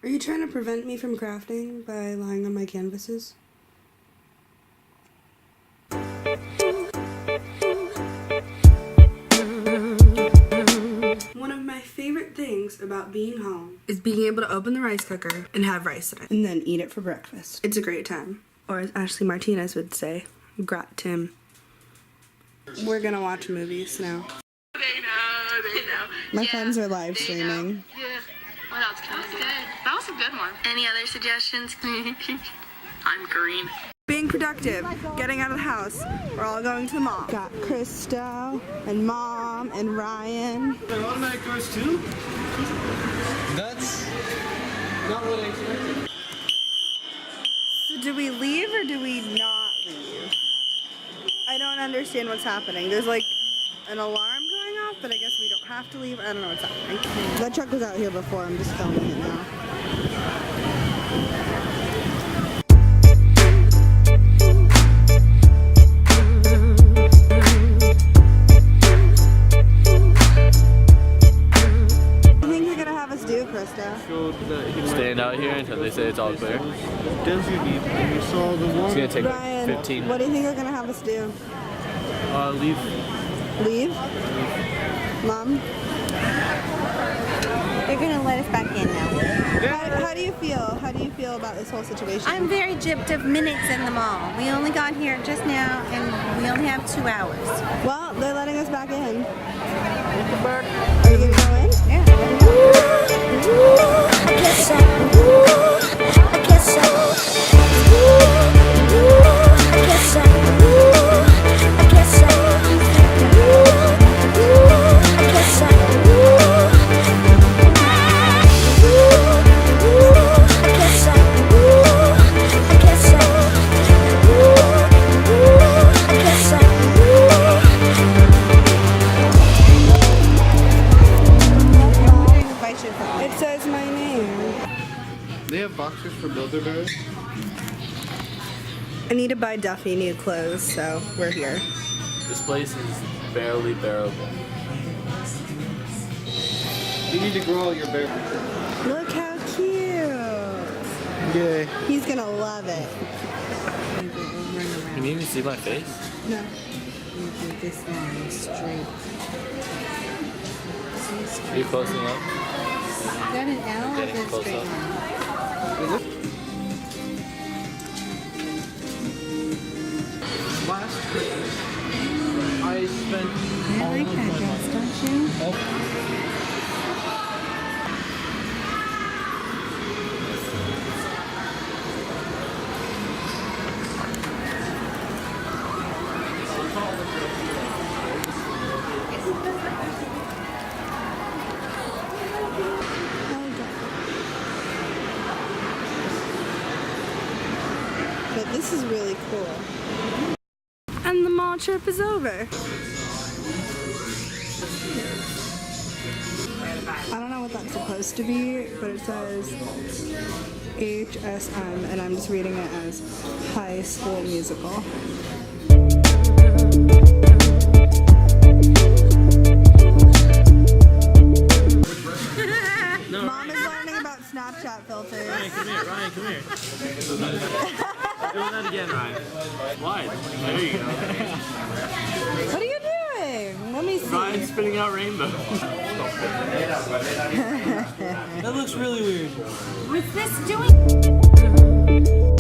Are you trying to prevent me from crafting by lying on my canvases? One of my favorite things about being home is being able to open the rice cooker and have rice in it, and then eat it for breakfast. It's a great time. Or as Ashley Martinez would say, grat Tim. We're gonna watch movies now. They know. My friends are live streaming. Yeah. What else can we do? That was a good one. Any other suggestions? I'm green. Being productive, getting out of the house. We're all going to the mall. Got Krista and Mom and Ryan. They're automatic doors too? That's not what I expected. So do we leave or do we not leave? I don't understand what's happening. There's like an alarm going off, but I guess we don't have to leave. I don't know what's happening. That truck was out here before. I'm just filming it now. Stand out here until they say it's all clear. You saw the one. It's gonna take Ryan, 15. what do you think they're gonna have us do? Leave. Leave? Mom? They're gonna let us back in now. How do you feel? How do you feel about this whole situation? I'm very gypped of minutes in the mall. We only got here just now and we only have 2 hours. Well, they're letting us back in. Are you gonna go in? Yeah. I guess so. I guess so. I guess so. I guess so. I guess so. It says my name. They have boxers for Build-A-Bears. I need to buy Duffy new clothes, so we're here. This place is barely bearable. You need to grow all your bear. Look how cute. Yay. He's gonna love it. Can you even see my face? No. This line straight. Are you close enough? Is that an L or Getting is it a close straight up. line? Last Christmas, I spent I all like of that my dress, money. don't you? But this is really cool. And the mall trip is over. I don't know what that's supposed to be, but it says HSM, and I'm just reading it as High School Musical. Mom is learning about Snapchat filters. Ryan, come here. Doing that again, Ryan. Slide. There you go. What are you doing? Let me see. Ryan's spitting out rainbow. That looks really weird. What's this doing?